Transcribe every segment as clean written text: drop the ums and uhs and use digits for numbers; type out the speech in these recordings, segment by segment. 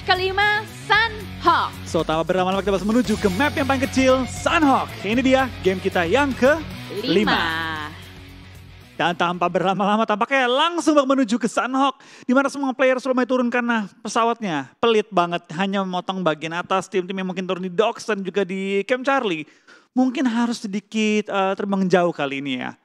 kelima, Sunhawk. So, tanpa berlama-lama kita langsung menuju ke map yang paling kecil, Sunhawk. Ini dia game kita yang ke-5. Dan tanpa berlama-lama tampaknya langsung menuju ke Sunhawk. Di mana semua player sudah mulai turun karena pesawatnya pelit banget. Hanya memotong bagian atas, tim-tim yang mungkin turun di Docks dan juga di Camp Charlie. Mungkin harus sedikit terbang jauh kali ini ya.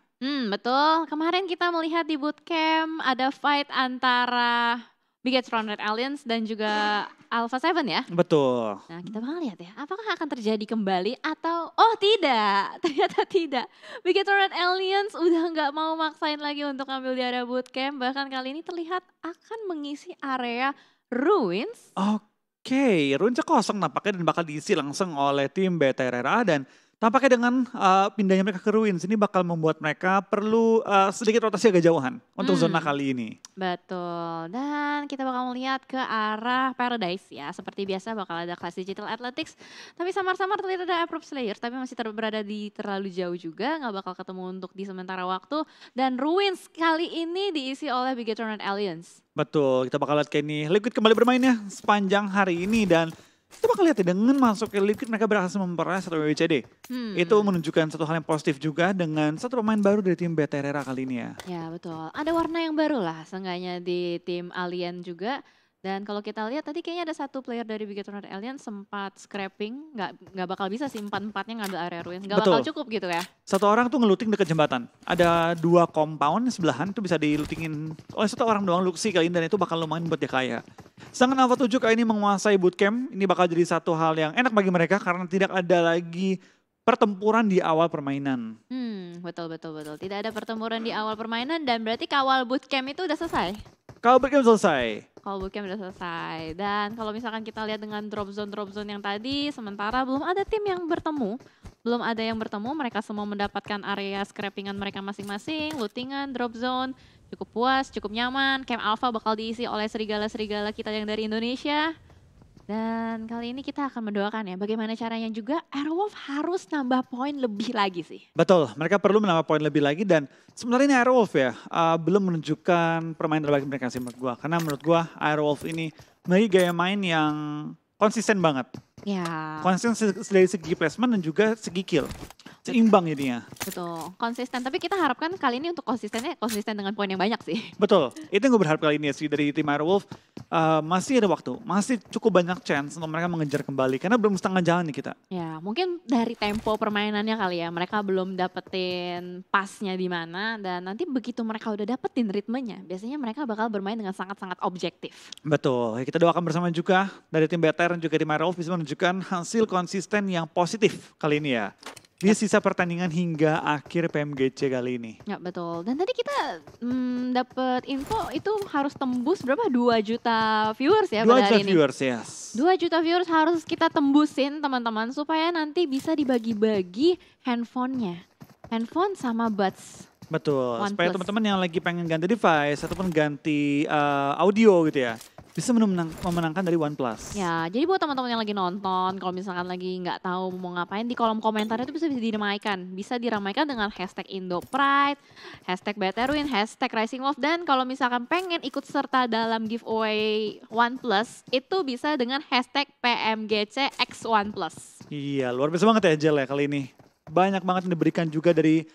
Betul. Kemarin kita melihat di bootcamp ada fight antara Bigetron Red Alliance dan juga Alpha 7 ya. Betul. Nah kita bakal lihat ya, apakah akan terjadi kembali atau oh tidak, ternyata tidak. Bigetron Red Alliance udah nggak mau maksain lagi untuk ambil di area bootcamp, bahkan kali ini terlihat akan mengisi area Ruins. Oke, Ruins kosong nampaknya dan bakal diisi langsung oleh tim BTRRA dan tampaknya dengan pindahnya mereka ke Ruins ini bakal membuat mereka perlu sedikit rotasi agak jauhan untuk zona kali ini. Betul, dan kita bakal melihat ke arah Paradise ya. Seperti biasa bakal ada Class Digital Athletics. Tapi samar-samar terlihat ada Approve Slayer, tapi masih berada di terlalu jauh juga. Nggak bakal ketemu untuk di sementara waktu. Dan Ruins kali ini diisi oleh Bigetron Alliance. Betul, kita bakal lihat kayak ini Liquid kembali bermainnya sepanjang hari ini dan kita bakal lihat ya, dengan masuk ke Liquid mereka berhasil memperoleh satu WWCD. Itu menunjukkan satu hal yang positif juga dengan satu pemain baru dari tim BTRRA kali ini ya. Ya betul, ada warna yang baru lah seenggaknya di tim Alien juga. Dan kalau kita lihat tadi kayaknya ada satu player dari Bigetron Alien sempat scrapping, nggak bakal bisa sih empat-empatnya ngambil area Ruins, nggak bakal cukup gitu ya. Satu orang tuh ngeluting dekat jembatan, ada 2 compound sebelahan itu bisa dilutingin oleh satu orang doang Luxi kali ini dan itu bakal lumayan buat dia kaya. Sedangkan Alpha 7 kali ini menguasai bootcamp, ini bakal jadi satu hal yang enak bagi mereka karena tidak ada lagi pertempuran di awal permainan. Betul. Tidak ada pertempuran di awal permainan dan berarti kawal bootcamp itu udah selesai. Kalau bootcamp selesai. Kalau bootcamp udah selesai. Dan kalau misalkan kita lihat dengan drop zone yang tadi, sementara belum ada tim yang bertemu. Belum ada yang bertemu, mereka semua mendapatkan area scrappingan mereka masing-masing, lootingan, drop zone. Cukup puas, cukup nyaman. Camp Alpha bakal diisi oleh serigala-serigala kita yang dari Indonesia. Dan kali ini kita akan mendoakan ya bagaimana caranya juga Airwolf harus nambah poin lebih lagi sih. Betul, mereka perlu menambah poin lebih lagi dan sebenarnya ini Airwolf ya belum menunjukkan permainan terbaik mereka sih menurut gua. Karena menurut gua Airwolf ini memiliki gaya main yang konsisten banget. Ya. Konsisten dari segi placement dan juga segi kill. Seimbang jadinya. Betul, konsisten. Tapi kita harapkan kali ini untuk konsisten dengan poin yang banyak sih. Betul, itu yang gue berharap kali ini sih dari tim Airwolf. Masih ada waktu, masih cukup banyak chance untuk mereka mengejar kembali. Karena belum setengah jalan nih kita. Ya, mungkin dari tempo permainannya kali ya. Mereka belum dapetin pasnya di mana. Dan nanti begitu mereka udah dapetin ritmenya, biasanya mereka bakal bermain dengan sangat-sangat objektif. Betul, kita doakan bersama juga dari tim BTR dan juga tim Airwolf bisa menunjukkan hasil konsisten yang positif kali ini ya. Di sisa pertandingan hingga akhir PMGC kali ini. Ya betul. Dan tadi kita dapat info itu harus tembus berapa? 2 juta viewers ya pada hari ini. 2 juta viewers, yes. 2 juta viewers harus kita tembusin teman-teman supaya nanti bisa dibagi-bagi handphonenya. Handphone sama buds. Betul, supaya teman-teman yang lagi pengen ganti device ataupun ganti audio gitu ya. Bisa memenangkan dari OnePlus. Ya, jadi buat teman-teman yang lagi nonton, kalau misalkan lagi nggak tahu mau ngapain, di kolom komentar itu bisa diramaikan. Bisa diramaikan dengan hashtag IndoPride, hashtag BTRWin, hashtag Rising Wolf. Dan kalau misalkan pengen ikut serta dalam giveaway OnePlus, itu bisa dengan hashtag PMGC X OnePlus. Iya, luar biasa banget ya Jel ya kali ini. Banyak banget yang diberikan juga dari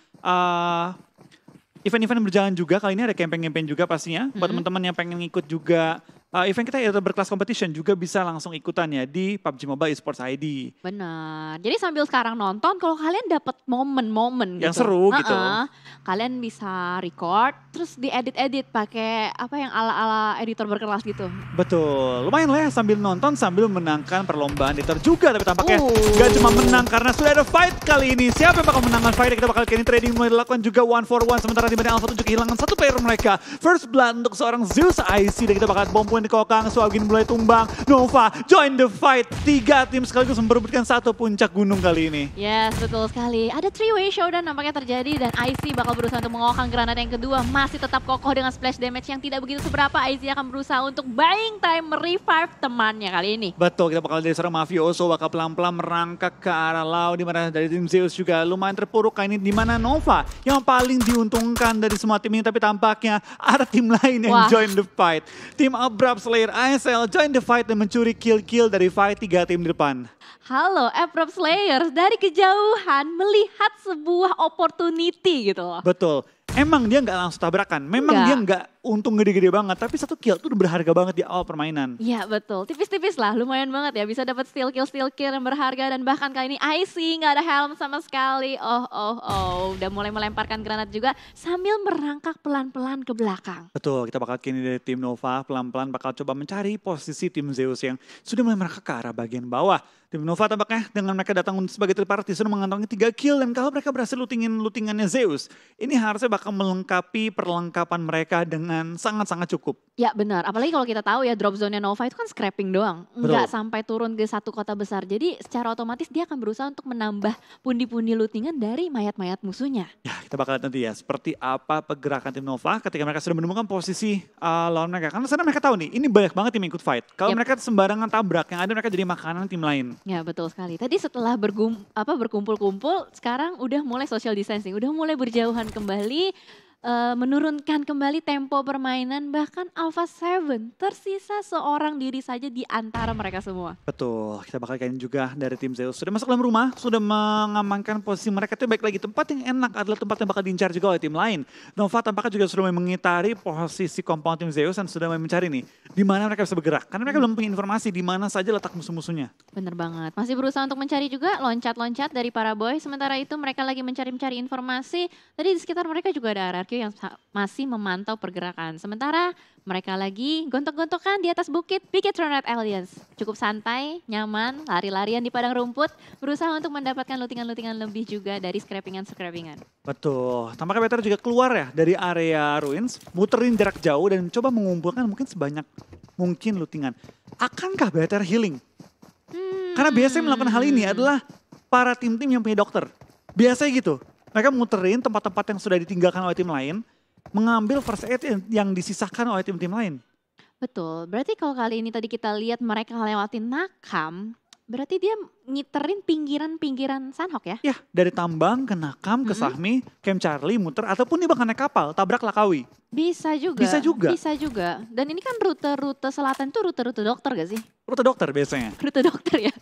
event-event yang berjalan juga. Kali ini ada campaign-campaign juga pastinya. Buat teman-teman yang pengen ngikut juga event kita ya berkelas competition juga bisa langsung ikutan ya di PUBG Mobile Esports ID. Benar. Jadi sambil sekarang nonton, kalau kalian dapat momen-momen yang gitu, seru gitu, kalian bisa record, terus diedit-edit pakai apa yang ala-ala editor berkelas gitu. Betul, lumayan lah ya sambil nonton sambil menangkan perlombaan editor juga, tapi tampaknya gak cuma menang karena sudah ada fight kali ini. Siapa yang bakal menangkan fight? Kita bakal kini trading mulai dilakukan juga 1-for-1 sementara di mana Alpha 7 kehilangan satu player mereka. First blood untuk seorang Zeus IC dan kita bakal bom poin di kokang, Swagin mulai tumbang, Nova join the fight. 3 tim sekaligus memperebutkan satu puncak gunung kali ini. Yes, betul sekali. Ada 3-way showdown nampaknya terjadi dan IC bakal berusaha untuk mengokang granat yang kedua. Masih tetap kokoh dengan splash damage yang tidak begitu seberapa. IC akan berusaha untuk buying time merevive temannya kali ini. Betul, kita bakal dari seorang Mafioso bakal pelan-pelan merangkak ke arah laut di mana dari tim Zeus juga lumayan terpuruk kali ini di mana Nova yang paling diuntungkan dari semua tim ini, tapi tampaknya ada tim lain yang join the fight. Tim Abra Up Slayer ISL join the fight dan mencuri kill-kill dari fight 3 tim di depan. Halo Aprop Slayers, dari kejauhan melihat sebuah opportunity gitu loh. Betul. Emang dia nggak langsung tabrakan. Memang dia nggak untung gede-gede banget. Tapi 1 kill tuh udah berharga banget di awal permainan. Iya betul. Tipis-tipis lah. Lumayan banget ya. Bisa dapat steal kill yang berharga. Dan bahkan kali ini Icy nggak ada helm sama sekali. Oh. Udah mulai melemparkan granat juga. Sambil merangkak pelan-pelan ke belakang. Betul. Kita bakal kini dari tim Nova. Pelan-pelan bakal coba mencari posisi tim Zeus yang sudah mulai merangkak ke arah bagian bawah. Tim Nova tampaknya dengan mereka datang sebagai third party sudah mengantongi 3 kill. Dan kalau mereka berhasil lootingannya Zeus. Ini harusnya bakal melengkapi perlengkapan mereka dengan sangat-sangat cukup. Ya benar, apalagi kalau kita tahu ya drop zone-nya Nova itu kan scrapping doang. Nggak sampai turun ke satu kota besar. Jadi secara otomatis dia akan berusaha untuk menambah pundi-pundi lootingan dari mayat-mayat musuhnya. Ya kita bakal lihat nanti ya seperti apa pergerakan tim Nova ketika mereka sudah menemukan posisi lawan mereka. Karena sebenarnya mereka tahu nih ini banyak banget tim yang ikut fight. Kalau mereka sembarangan tabrak yang ada mereka jadi makanan tim lain. Ya betul sekali. Tadi setelah berkumpul-kumpul sekarang udah mulai social distancing. Udah mulai berjauhan kembali. Menurunkan kembali tempo permainan, bahkan Alpha 7 tersisa seorang diri saja di antara mereka semua. Betul, kita bakal kain juga dari tim Zeus. Sudah masuk dalam rumah, sudah mengamankan posisi mereka. Itu baik lagi, tempat yang enak adalah tempat yang bakal diincar juga oleh tim lain. Nova tampaknya juga sudah mengitari posisi compound tim Zeus dan sudah mencari nih di mana mereka bisa bergerak. Karena mereka belum punya informasi di mana saja letak musuh-musuhnya. Bener banget, masih berusaha untuk mencari juga loncat-loncat dari para boy. Sementara itu mereka lagi mencari informasi. Tadi di sekitar mereka juga ada RRQ yang masih memantau pergerakan. Sementara mereka lagi gontok-gontokan di atas bukit Bigetron Red Alliance. Cukup santai, nyaman, lari-larian di padang rumput, berusaha untuk mendapatkan lootingan-lootingan lebih juga dari scrappingan-scrappingan. Betul, tampaknya BTR juga keluar ya dari area ruins, muterin jarak jauh dan coba mengumpulkan mungkin sebanyak mungkin lootingan. Akankah BTR healing? Karena biasanya melakukan hal ini adalah para tim-tim yang punya dokter. Biasanya gitu, mereka muterin tempat-tempat yang sudah ditinggalkan oleh tim lain, mengambil first aid yang disisahkan oleh tim-tim lain. Betul, berarti kalau kali ini tadi kita lihat mereka lewatin Nakam, berarti dia ngiterin pinggiran-pinggiran Sanhok ya? Ya, dari Tambang ke Nakam, ke Sahmi, Camp Charlie, muter, ataupun dia bahkan naik kapal, tabrak Lakawi. Bisa juga. Bisa juga. Dan ini kan rute-rute selatan tuh rute-rute dokter gak sih? Rute dokter biasanya. Rute dokter ya?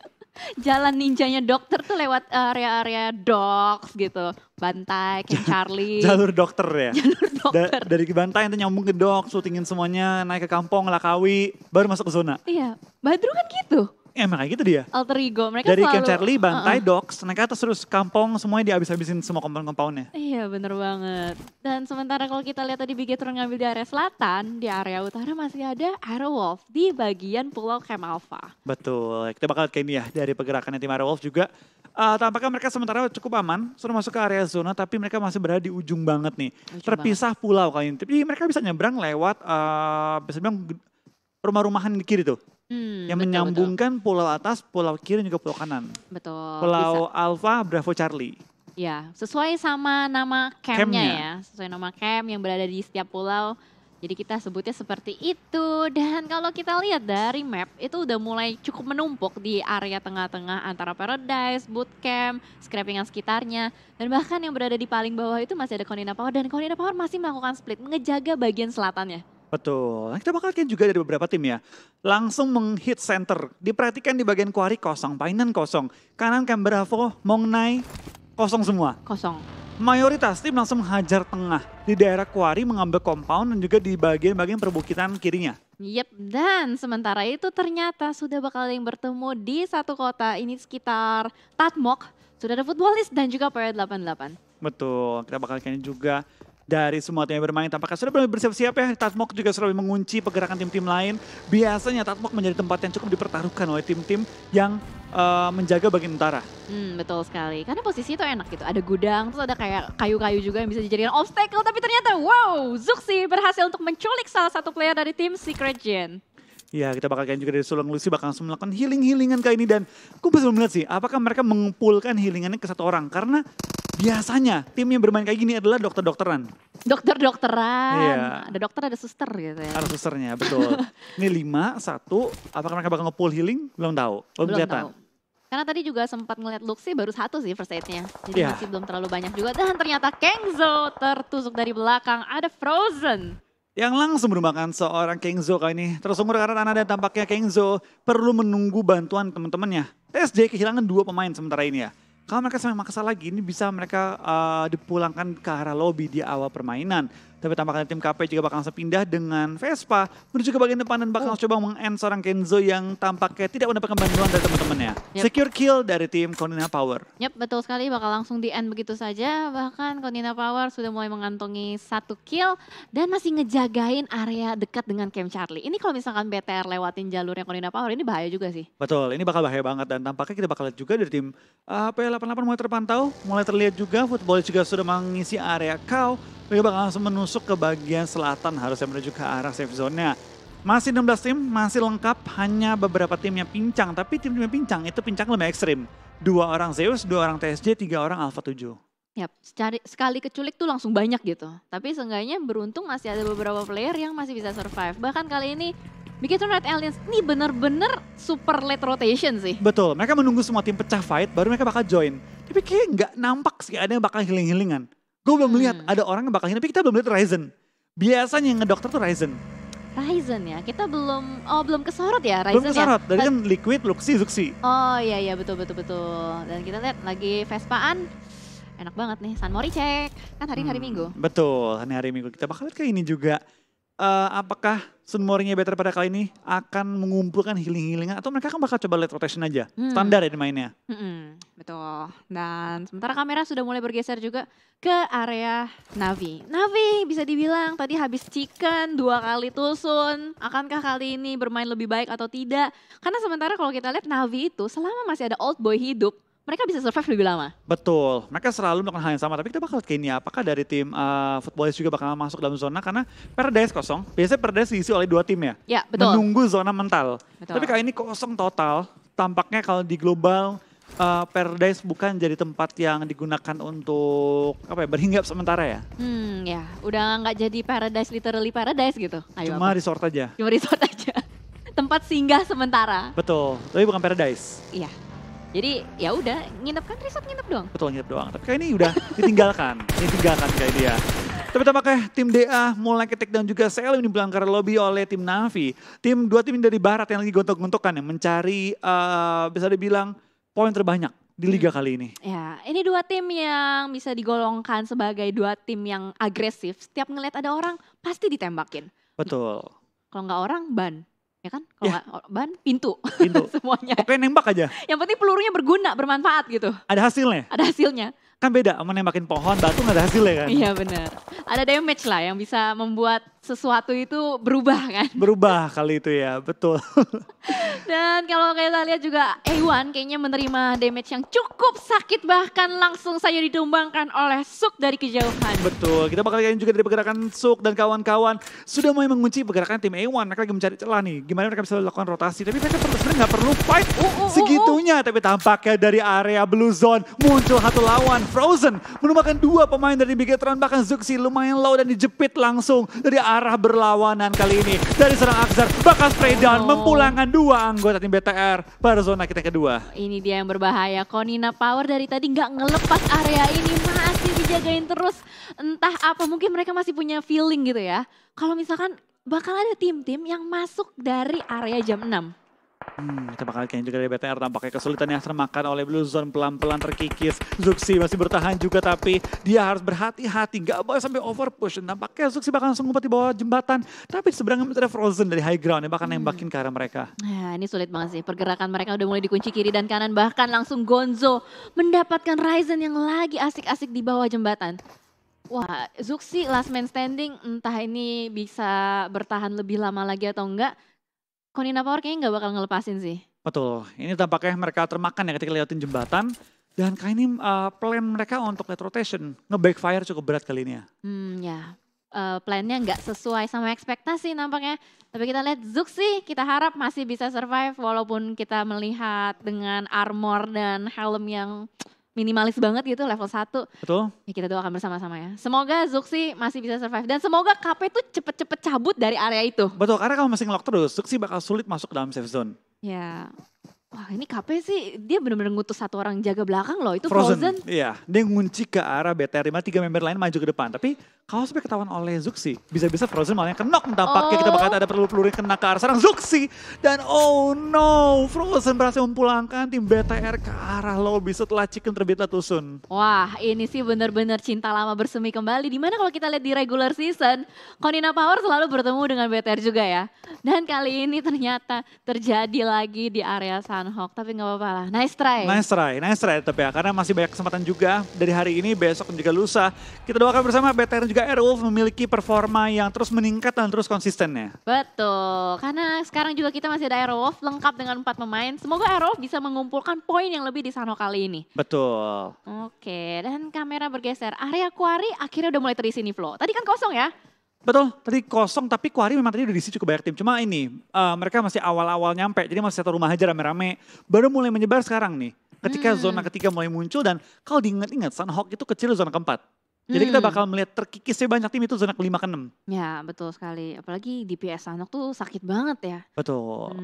Jalan ninjanya dokter tuh lewat area-area docks gitu. Bantai, Camp Charlie. Jalur dokter ya? Jalur dokter. Dari Bantai nanti nyambung ke docks, syutingin semuanya, naik ke Kampong, Lakawi, baru masuk ke zona. Iya, Badru kan gitu. Emang kayak gitu dia. Alter ego, mereka dari selalu. Camp Charlie, Bantai, docks, naik ke atas terus Kampong, semuanya dihabis-habisin semua compound-compoundnya. Iya bener banget. Dan sementara kalau kita lihat tadi Bigetron ngambil di area selatan, di area utara masih ada Aerowolf di bagian Pulau Camp Alpha. Betul, kita bakal kayak ini ya dari pergerakannya tim Aerowolf juga. Tampaknya mereka sementara cukup aman, sudah masuk ke area zona tapi mereka masih berada di ujung banget nih. Terpisah pulau kali ini. Tapi mereka bisa nyebrang lewat, bisa bilang rumah-rumahan di kiri tuh. Yang menyambungkan pulau atas, pulau kiri dan juga pulau kanan. Betul. Pulau Alpha, Bravo, Charlie. Ya, sesuai sama nama campnya ya. Sesuai nama camp yang berada di setiap pulau. Jadi kita sebutnya seperti itu. Dan kalau kita lihat dari map, itu udah mulai cukup menumpuk di area tengah-tengah antara Paradise, Bootcamp, scrappingan sekitarnya. Dan bahkan yang berada di paling bawah itu masih ada Konina Power. Dan Konina Power masih melakukan split, ngejaga bagian selatannya. Betul, kita bakal lihat juga dari beberapa tim ya. Langsung menghit center, diperhatikan di bagian quarry kosong, Painan kosong. Kanan Camp Bravo, Mongnai, kosong semua. Kosong. Mayoritas tim langsung menghajar tengah di daerah quarry mengambil compound dan juga di bagian-bagian perbukitan kirinya. Yep, dan sementara itu ternyata sudah bakal ada yang bertemu di satu kota ini sekitar Tatmok. Sudah ada Footballist dan juga PW88. Betul, kita bakal lihat juga dari semua tim yang bermain tampaknya sudah mulai bersiap-siap ya. Tatmok juga sudah mengunci pergerakan tim-tim lain. Biasanya Tatmok menjadi tempat yang cukup dipertaruhkan oleh tim-tim yang menjaga bagian utara. Betul sekali, karena posisi itu enak gitu. Ada gudang, terus ada kayak kayu-kayu juga yang bisa dijadikan obstacle. Tapi ternyata wow, Zuxi berhasil untuk menculik salah satu player dari tim Secret Gen. Ya, kita bakal kayak juga dari Sulung Lucy bakal langsung melakukan healing-healingan kali ini. Dan aku bisa melihat sih, apakah mereka mengumpulkan healingannya ke satu orang. Karena biasanya tim yang bermain kayak gini adalah dokter-dokteran. Dokter-dokteran, iya. Ada dokter, ada suster gitu ya. Ada susternya, betul. Ini 5, 1, apakah mereka bakal nge-pull healing? Belum tahu, belum kelihatan. Tahu. Karena tadi juga sempat ngeliat Luxi baru 1 sih first aid-nya. Jadi masih belum terlalu banyak juga. Dan ternyata Kengzo tertusuk dari belakang, ada Frozen. yang langsung merupakan seorang Kengzo kali ini. Tersungkur karena Tana dan tampaknya Kengzo perlu menunggu bantuan teman-temannya. TSJ kehilangan 2 pemain sementara ini ya. Kalau mereka sampai maksa lagi, ini bisa mereka dipulangkan ke arah lobby di awal permainan. Tapi tampaknya tim KP juga bakal langsung pindah dengan Vespa menuju ke bagian depan dan bakal coba meng-end seorang Kenzo yang tampaknya tidak mendapatkan bantuan dari teman-temannya. Yep. Secure kill dari tim Konina Power. Yap, betul sekali, bakal langsung di-end begitu saja. Bahkan Konina Power sudah mulai mengantongi 1 kill dan masih ngejagain area dekat dengan Camp Charlie. Ini kalau misalkan BTR lewatin jalurnya Konina Power, ini bahaya juga sih. Betul, ini bakal bahaya banget dan tampaknya kita bakal lihat juga dari tim P88 mulai terpantau, mulai terlihat juga Football juga sudah mengisi area cow. Mereka bakal langsung menusuk ke bagian selatan harusnya menuju ke arah safe zone-nya. Masih 16 tim, masih lengkap, hanya beberapa tim yang pincang. Tapi tim yang pincang itu pincang lebih ekstrim. 2 orang Zeus, 2 orang TSJ, 3 orang Alpha 7. Yap, sekali keculik tuh langsung banyak gitu. Tapi seenggaknya beruntung masih ada beberapa player yang masih bisa survive. Bahkan kali ini Bigetron Red Aliens ini bener-bener super late rotation sih. Betul, mereka menunggu semua tim pecah fight baru mereka bakal join. Tapi kayak nggak nampak sih ada yang bakal healing-healingan. Gue belum lihat ada orang yang bakal healing, tapi kita belum lihat Ryzen. Biasanya yang ngedokter tuh Ryzen. Ryzen ya, kita belum kesorot ya Ryzen. Belum kesorot, dari kan Liquid, Luxi, Zuxi. Oh iya betul. Dan kita lihat lagi Vespaan. Enak banget nih, San Mori cek. Kan hari Minggu. Betul, hari Minggu. Kita bakal lihat kayak ini juga. Apakah Sun Mori-nya better pada kali ini akan mengumpulkan healing-healingan atau mereka kan bakal coba late rotation aja. Standar ya di mainnya. Betul. Dan sementara kamera sudah mulai bergeser juga ke area Navi. Navi bisa dibilang tadi habis chicken 2 kali tusun. Akankah kali ini bermain lebih baik atau tidak? Karena sementara kalau kita lihat Navi itu selama masih ada old boy hidup, mereka bisa survive lebih lama. Betul, mereka selalu melakukan hal yang sama. Tapi kita bakal lihat kayaknya apakah dari tim Footballers juga bakal masuk dalam zona. Karena Paradise kosong, biasanya Paradise diisi oleh 2 tim ya. Ya, betul. Menunggu zona mental. Betul. Tapi kali ini kosong total. Tampaknya kalau di global Paradise bukan jadi tempat yang digunakan untuk berhinggap sementara ya. Ya, udah nggak jadi Paradise, literally Paradise gitu. Ayo, Cuma resort aja. Cuma resort aja. Tempat singgah sementara. Betul, tapi bukan Paradise. Iya. Jadi ya udah nginep kan resort nginep doang. Betul nginep doang. Tapi kayak ini udah ditinggalkan kayak dia. Tapi tampaknya tim DA mulai ke take down juga Sel ini belanggar lobby oleh tim Navi. 2 tim dari barat yang lagi gontok-gontokan ya mencari bisa dibilang poin terbanyak di liga kali ini. Ya, ini 2 tim yang bisa digolongkan sebagai 2 tim yang agresif. Setiap ngeliat ada orang pasti ditembakin. Betul. Kalau nggak orang ban. Ya kan, kalau nggak ban, pintu. Semuanya. Oke, nembak aja. Yang penting pelurunya berguna, bermanfaat gitu. Ada hasilnya? Ada hasilnya. Kan beda, menembakin pohon, batu nggak ada hasilnya kan? Iya benar. Ada damage lah yang bisa membuat sesuatu itu berubah kan? Berubah kali itu ya, betul. Dan kalau kita lihat juga A1 kayaknya menerima damage yang cukup sakit, bahkan langsung saja ditumbangkan oleh Suk dari kejauhan. Betul, kita bakal lihat juga dari pergerakan Suk dan kawan-kawan sudah mulai mengunci pergerakan tim A1. Mereka lagi mencari celah nih, gimana mereka bisa lakukan rotasi. Tapi mereka sebenarnya nggak perlu fight segitunya. Tapi tampaknya dari area Blue Zone muncul satu lawan. Frozen menumbangkan 2 pemain dari Bigetron, bahkan Zuxi lumayan low dan dijepit langsung dari arah berlawanan kali ini. Dari serang Akzar bakal spray down memulangkan 2 anggota tim BTR pada zona kita kedua. Ini dia yang berbahaya. Konina Power dari tadi nggak ngelepas area ini, masih dijagain terus. Entah apa, mungkin mereka masih punya feeling gitu ya. Kalau misalkan bakal ada tim-tim yang masuk dari area jam 6. Kita bakal lihat juga dari BTR tampaknya kesulitan yang termakan oleh Blue Zone pelan-pelan terkikis. Zuxi masih bertahan juga tapi dia harus berhati-hati, gak boleh sampai overpush. Dan tampaknya Zuxi bakal langsung ngumpet di bawah jembatan. Tapi di seberangnya ada Frozen dari high ground yang bakal nembakin ke arah mereka. Nah, ini sulit banget sih, pergerakan mereka udah mulai dikunci kiri dan kanan. Bahkan langsung Gonzo mendapatkan Ryzen yang lagi asik-asik di bawah jembatan. Wah, Zuxi last man standing, entah ini bisa bertahan lebih lama lagi atau enggak. Konina Power kayaknya nggak bakal ngelepasin sih. Betul, ini tampaknya mereka termakan ya ketika lewatin jembatan. Dan kali ini plan mereka untuk late rotation, nge-backfire cukup berat kali ini ya. Plannya nggak sesuai sama ekspektasi nampaknya. Tapi kita lihat Zuxi, kita harap masih bisa survive walaupun kita melihat dengan armor dan helm yang minimalis banget gitu, level 1. Betul. Ya kita doakan bersama-sama ya. Semoga Zuxi masih bisa survive dan semoga KP tuh cepet-cepet cabut dari area itu. Betul, karena kalau masih ngelock terus, Zuxi bakal sulit masuk ke dalam safe zone. Ya, Wah ini KP sih dia bener-bener ngutus satu orang jaga belakang loh, itu Frozen. Iya, dia ngunci ke arah BTR 5, 3 member lain maju ke depan. Tapi kalau sampai ketahuan oleh Zuxi, bisa-bisa Frozen malah yang kenok tampaknya. Kita bakal ada peluru-peluru yang kena ke arah serang Zuxi. Dan oh no, Frozen berhasil memulangkan tim BTR ke arah lobby setelah Chicken terbitlah Tusun. Wah ini sih bener-bener cinta lama bersemi kembali. Dimana kalau kita lihat di regular season, Konina Power selalu bertemu dengan BTR juga ya. Dan kali ini ternyata terjadi lagi di area Sunhawk, tapi nggak apa-apa lah. Nice try. Nice try tetap ya, karena masih banyak kesempatan juga dari hari ini, besok dan juga lusa. Kita doakan bersama BTR dan juga Airwolf memiliki performa yang terus meningkat dan terus konsistennya. Betul, karena sekarang juga kita masih ada Airwolf lengkap dengan 4 pemain. Semoga Airwolf bisa mengumpulkan poin yang lebih di Sunhawk kali ini. Betul. Oke, dan kamera bergeser. Area Quarry akhirnya udah mulai terisi nih Flo. Tadi kan kosong ya? Betul, tadi kosong tapi Quarry memang tadi udah diisi cukup banyak tim. Cuma ini mereka masih awal-awal nyampe, jadi masih satu rumah aja rame-rame. Baru mulai menyebar sekarang nih, ketika zona ketiga mulai muncul dan kalau diingat-ingat Sunhawk itu kecil zona keempat. Jadi kita bakal melihat terkikisnya banyak tim itu zona kelima ke-6. Ya betul sekali, apalagi di PS Sunhawk tuh sakit banget ya. Betul.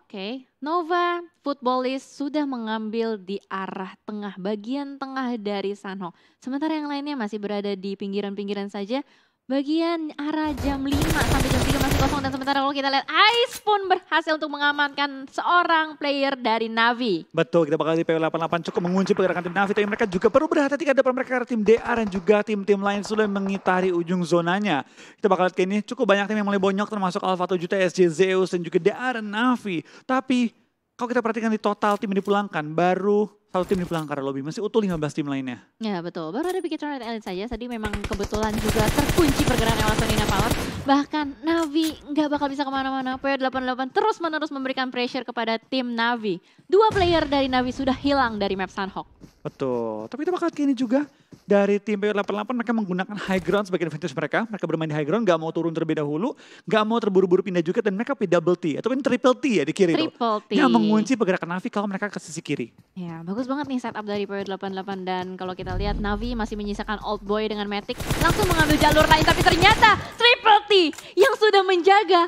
Oke. Nova Footballist sudah mengambil di arah tengah, bagian tengah dari Sunhawk. Sementara yang lainnya masih berada di pinggiran-pinggiran saja. Bagian arah jam 5 sampai jam 3 masih kosong dan sementara kalau kita lihat Ice pun berhasil untuk mengamankan seorang player dari Navi. Betul, kita bakal di PW88 cukup mengunci pergerakan tim Navi, tapi mereka juga perlu berhati-hati karena depan mereka tim DA dan juga tim-tim lain sudah mengitari ujung zonanya. Kita bakal lihat ini cukup banyak tim yang mulai bonyok termasuk Alpha 7, SJ Zeus dan juga DA dan Navi. Tapi kalau kita perhatikan di total tim yang dipulangkan baru satu tim dipulangkan karena lobby, masih utuh 15 tim lainnya. Ya betul, baru ada Big Turret Elite saja. Tadi memang kebetulan juga terkunci pergerakan Ewa Konina Power. Bahkan Navi nggak bakal bisa kemana-mana. PW88 terus-menerus memberikan pressure kepada tim Navi. 2 player dari Navi sudah hilang dari map Sunhawk. Betul, tapi kita bakal lihat ini juga dari tim PW88 mereka menggunakan high ground sebagai advantage mereka. Mereka bermain di high ground, gak mau turun terlebih dahulu, gak mau terburu-buru pindah juga dan mereka pilih double T ataupun triple T ya di kiri itu. Triple T. Yang mengunci pergerakan Navi kalau mereka ke sisi kiri. Ya bagus banget nih setup dari PW88 dan kalau kita lihat Navi masih menyisakan Old Boy dengan Matic. Langsung mengambil jalur lain tapi ternyata triple T yang sudah menjaga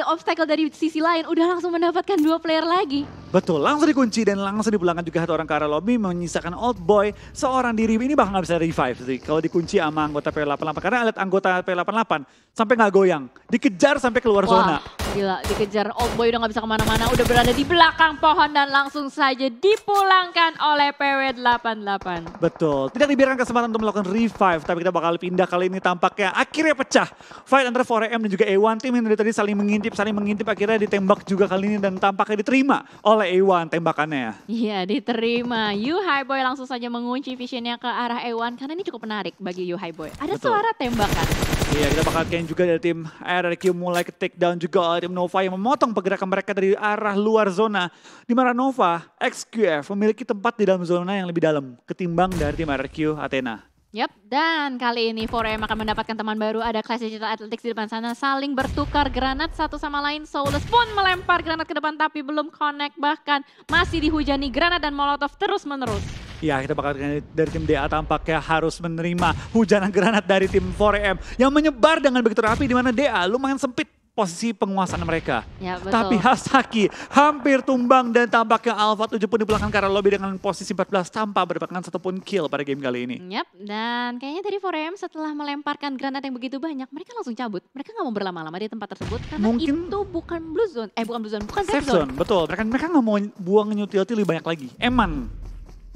obstacle dari sisi lain udah langsung mendapatkan 2 player lagi. Betul, langsung dikunci dan langsung dipulangkan juga satu orang ke arah lobby menyisakan Old Boy seorang diri. Ini bahkan nggak bisa revive sih kalau dikunci sama anggota P88 karena lihat anggota P88 sampai nggak goyang, dikejar sampai keluar zona. Gila, dikejar Old Boy udah nggak bisa kemana-mana, udah berada di belakang pohon dan langsung saja dipulangkan oleh PW88. Betul, tidak dibiarkan kesempatan untuk melakukan revive, tapi kita bakal pindah kali ini tampaknya akhirnya pecah. Fight antara 4AM dan juga A1, tim yang dari tadi saling mengintip akhirnya ditembak juga kali ini dan tampaknya diterima oleh A1 tembakannya. Iya diterima, Yu High Boy langsung saja mengunci visionnya ke arah A1 karena ini cukup menarik bagi Yu High Boy. Ada suara tembakan. Iya, kita bakal lihat juga dari tim RRQ mulai ke take down juga oleh tim Nova yang memotong pergerakan mereka dari arah luar zona. Di mana Nova, XQF memiliki tempat di dalam zona yang lebih dalam ketimbang dari tim RRQ Athena. Yap, dan kali ini 4AM akan mendapatkan teman baru. Ada Clash Digital Athletics di depan sana saling bertukar granat satu sama lain. Soulless pun melempar granat ke depan tapi belum connect. Bahkan masih dihujani granat dan molotov terus menerus. Ya, kita bakal dari tim DA tampaknya harus menerima hujanan granat dari tim 4AM yang menyebar dengan begitu rapi di mana DA lumayan sempit posisi penguasaan mereka. Ya, betul. Tapi Hasaki hampir tumbang dan tampaknya Alpha 7 pun dipulangkan ke arah lobby dengan posisi 14 tanpa mendapatkan satupun kill pada game kali ini. Yap, dan kayaknya dari 4AM setelah melemparkan granat yang begitu banyak, mereka langsung cabut. Mereka nggak mau berlama-lama di tempat tersebut karena mungkin itu bukan blue zone, bukan safe zone. Betul, mereka nggak mau buang utility lebih banyak lagi.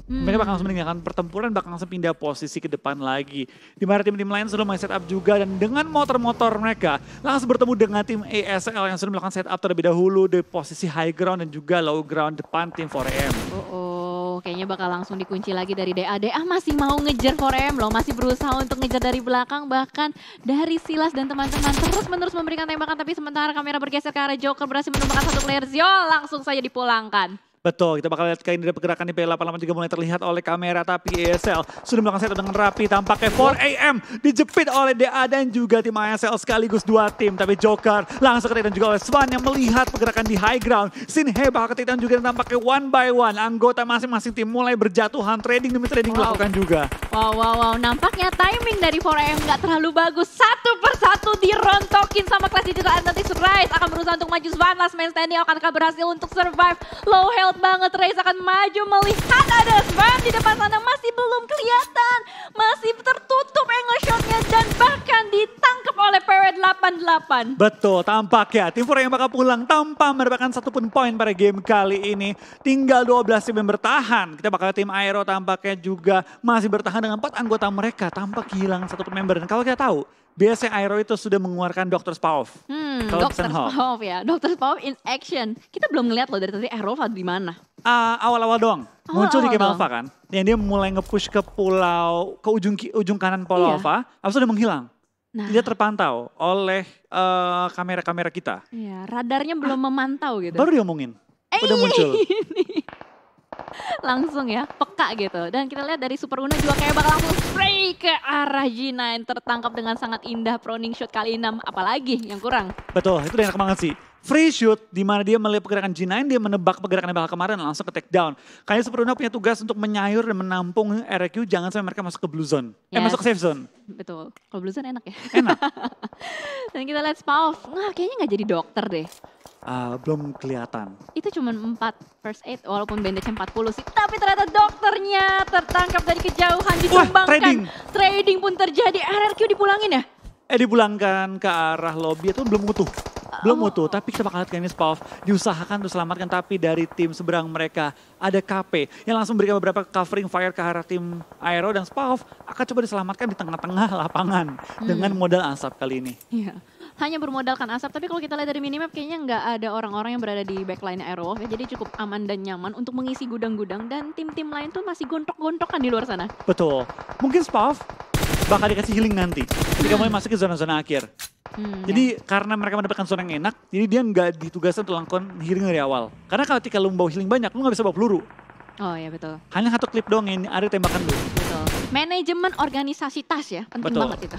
Mereka bakal langsung meninggalkan pertempuran, bakal langsung pindah posisi ke depan lagi. Di mana tim-tim lain sudah mulai setup juga dan dengan motor-motor mereka langsung bertemu dengan tim ASL yang sudah melakukan setup terlebih dahulu di posisi high ground dan juga low ground depan tim 4AM. Kayaknya bakal langsung dikunci lagi dari DA. DA masih mau ngejar 4AM loh, masih berusaha untuk ngejar dari belakang. Bahkan dari Silas dan teman-teman terus-menerus memberikan tembakan. Tapi sementara kamera bergeser ke arah Joker berhasil menemukan satu player Zio, langsung saja dipulangkan. Betul, kita bakal lihat kali ini pergerakan di P88 juga mulai terlihat oleh kamera, tapi ESL sudah melakukan setup dengan rapi. Tampaknya 4AM dijepit oleh DA dan juga tim ASL sekaligus 2 tim. Tapi Joker langsung ke takedown juga oleh Swan yang melihat pergerakan di high ground. Sinhe bakal ke takedown juga dan tampaknya one by one anggota masing-masing tim mulai berjatuhan, trading demi trading dilakukan juga. Wow, nampaknya timing dari 4AM nggak terlalu bagus. Satu persatu dirontokin sama Clash Digital Athletics. Rise akan berusaha untuk maju. Swan last man standing akankah berhasil untuk survive. Low health banget, Rise akan maju melihat ada Swan di depan sana masih belum kelihatan. Masih tertutup angle shotnya dan bahkan ditangkap oleh PW88. Betul, tampaknya tim 4AM bakal pulang tanpa mendapatkan satupun poin pada game kali ini. Tinggal 12 tim yang bertahan. Kita bakal tim Aero tampaknya juga masih bertahan dengan 4 anggota mereka tanpa kehilangan satu member. Dan kalau kita tahu, biasanya Aero itu sudah mengeluarkan Dr. Spaov. Dr. Spaov ya, Dr. Spaov in action. Kita belum ngeliat loh dari tadi Aero di mana. Awal-awal doang. Muncul di game doang. Alpha kan. Yang dia mulai nge-push ke ujung kanan Pulau Alpha. Habis itu udah menghilang. Dia terpantau oleh kamera-kamera kita. Iya, radarnya belum memantau gitu. Baru diomongin. Udah muncul. Langsung ya, peka gitu. Dan kita lihat dari Super Uno juga kayak bakal langsung spray ke arah G9. Tertangkap dengan sangat indah proning shot kali 6. Apalagi yang kurang. Betul, itu enak banget sih. Free shoot, di mana dia melihat pergerakan G9, dia menebak pergerakan yang bakal kemarin langsung ke take down. Kayaknya Super Uno punya tugas untuk menyayur dan menampung RQ, jangan sampai mereka masuk ke blue zone. Masuk ke safe zone. Betul, kalau blue zone enak ya. Enak. Dan kita lihat Spaov, kayaknya nggak jadi dokter deh. Belum kelihatan. Itu cuma 4 first aid walaupun bandage 40 sih. Tapi ternyata dokternya tertangkap dari kejauhan, ditumbangkan. Trading pun terjadi, RRQ dipulangin ya? Dipulangkan ke arah lobby itu belum utuh. Belum utuh, tapi kita bakal lihat ini Spaov diusahakan untuk selamatkan, tapi dari tim seberang mereka ada KP yang langsung memberikan beberapa covering fire ke arah tim Aero dan Spaov akan coba diselamatkan di tengah-tengah lapangan dengan modal asap kali ini. Iya, hanya bermodalkan asap, tapi kalau kita lihat dari minimap kayaknya nggak ada orang-orang yang berada di backline Aero, ya, jadi cukup aman dan nyaman untuk mengisi gudang-gudang dan tim-tim lain tuh masih gontok-gontokan di luar sana. Betul, mungkin Spaov bakal dikasih healing nanti ketika mulai masuk ke zona-zona akhir. Jadi karena mereka mendapatkan zona yang enak, jadi dia nggak ditugaskan untuk lakukan healing dari awal. Karena kalau ketika lu bawa healing banyak, lu nggak bisa bawa peluru. Oh iya betul. Hanya satu klip doang yang ada tembakan lu. Betul. Manajemen organisasi tas ya, penting banget itu.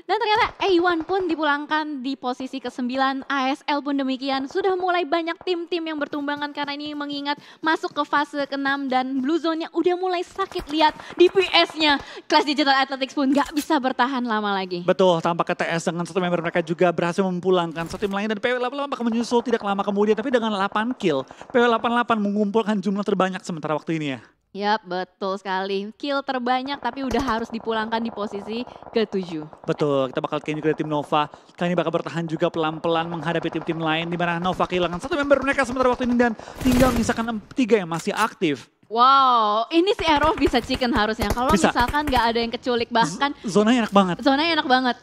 Dan ternyata A1 pun dipulangkan di posisi ke-9, ASL pun demikian. Sudah mulai banyak tim-tim yang bertumbangan karena ini mengingat masuk ke fase ke-6 dan blue zone-nya udah mulai sakit. Lihat DPS-nya, Clash Digital Athletics pun gak bisa bertahan lama lagi. Betul, tampaknya TS dengan satu member mereka juga berhasil memulangkan satu tim lain dan PW88 bakal menyusul tidak lama kemudian. Tapi dengan 8 kill, PW88 mengumpulkan jumlah terbanyak sementara waktu ini ya. Yap, betul sekali. Kill terbanyak tapi udah harus dipulangkan di posisi ke-7. Betul, kita bakal kayaknya juga tim Nova. Kali ini bakal bertahan juga pelan-pelan menghadapi tim-tim lain. Di mana Nova kehilangan satu member mereka sementara waktu ini dan tinggal menyisakan 3 yang masih aktif. Wow, ini si Aero bisa chicken harusnya. Kalau misalkan nggak ada yang keculik, bahkan zonanya enak banget. Zonanya enak banget.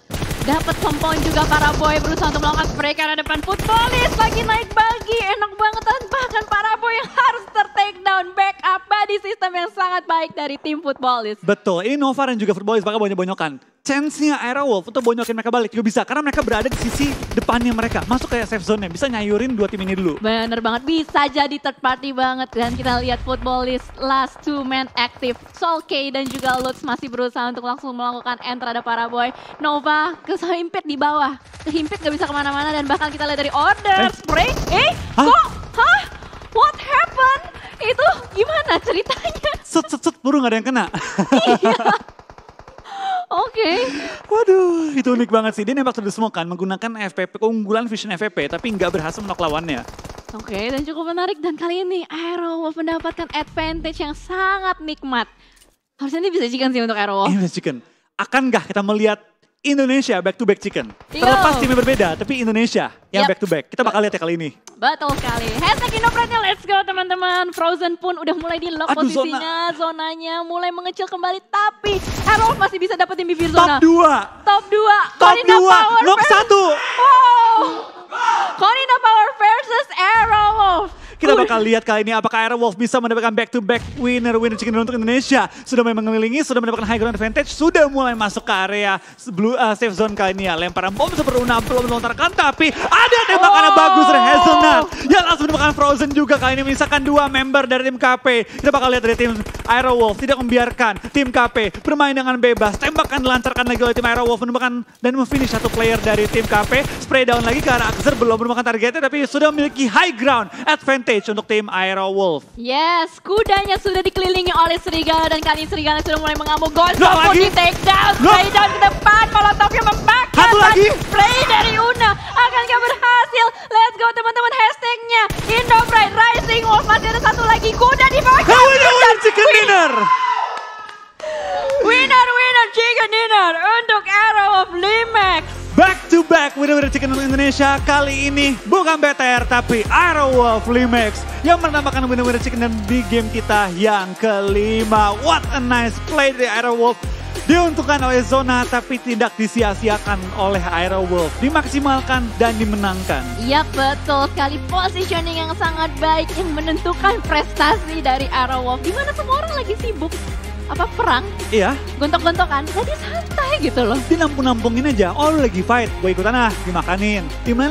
Dapat compound juga para boy berusaha untuk melakukan spray karena depan Footballis lagi naik bagi. Enak banget dan bahkan para boy yang harus ter-take down backup body system yang sangat baik dari tim Footballis. Betul, ini Nova dan juga Footballis bakal bonyok-bonyokan. Chance-nya Aerowolf untuk bonyokin mereka balik juga bisa. Karena mereka berada di sisi depannya mereka. Masuk ke safe zone-nya, bisa nyayurin 2 tim ini dulu. Bener banget, bisa jadi third party banget. Dan kita lihat Footballis last 2 man active. Solkay dan juga Lutz masih berusaha untuk langsung melakukan end terhadap para boy. Nova kehimpit di bawah. Kehimpit gak bisa kemana-mana dan bahkan kita lihat dari order. Spray, what happened? Itu gimana ceritanya? Set, baru gak ada yang kena. Iya. Oke. Waduh, itu unik banget sih. Dia nembak terus semua kan menggunakan FPP, keunggulan Vision FPP, tapi nggak berhasil menok lawannya. Oke, dan cukup menarik. Dan kali ini Aerowolf mendapatkan advantage yang sangat nikmat. Harusnya ini bisa chicken sih untuk Aerowolf. Ini bisa chicken. Akankah kita melihat Indonesia back to back chicken? Terlepas timnya berbeda, tapi Indonesia yang back to back. Kita bakal lihat ya kali ini. Betul sekali. Hashtag Indopride, let's go teman-teman. Frozen pun udah mulai di lock posisinya. Zonanya mulai mengecil kembali. Tapi Aerowolf masih bisa dapetin bibir zona. Top 2. Top 2. Top 2. Knock 1. Wow. Konina Power versus Aerowolf. Kita bakal lihat kali ini apakah Aerowolf bisa mendapatkan back-to-back winner chicken dinner untuk Indonesia. Sudah mulai mengelilingi, sudah mendapatkan high ground advantage, sudah mulai masuk ke area safe zone kali ini ya. Lemparan bom seberuna belum melontarkan, tapi ada tembakan yang bagus dari Hazelnut. Yang langsung mendapatkan Frozen juga kali ini menyisakan 2 member dari tim KP. Kita bakal lihat dari tim Aerowolf tidak membiarkan tim KP bermain dengan bebas. Tembakan dilancarkan lagi oleh tim Aerowolf menemukan dan memfinish satu player dari tim KP. Spray down lagi ke arah Axer, belum menemukan targetnya tapi sudah memiliki high ground advantage untuk tim Aerowolf. Yes, kudanya sudah dikelilingi oleh Serigala dan kali ini Serigala sudah mulai mengamuk. Gonzalo pun di take down, spray down ke depan, Molotovnya membakar. Satu lagi. Spray dari Una, akankah berhasil? Let's go teman-teman, hashtagnya Indopride Rising Wolf. Masih ada satu lagi, kuda di bawah. Winner chicken dinner. Winner chicken dinner untuk Aerowolf Limax. Back to back winner chicken dinner Indonesia. Kali ini bukan BTR tapi Aerowolf Limax yang menambahkan winner chicken dinner di game kita yang kelima. What a nice play dari Aerowolf. Diuntungkan oleh Zona tapi tidak disia-siakan oleh Aerowolf. Dimaksimalkan dan dimenangkan. Iya betul sekali, positioning yang sangat baik yang menentukan prestasi dari Aerowolf. Dimana semua orang lagi sibuk perang, iya, gontok-gontokan, jadi santai gitu loh. Dinampung-nampungin aja, oh lu lagi fight, gue ikutan ah, dimakanin. Dimana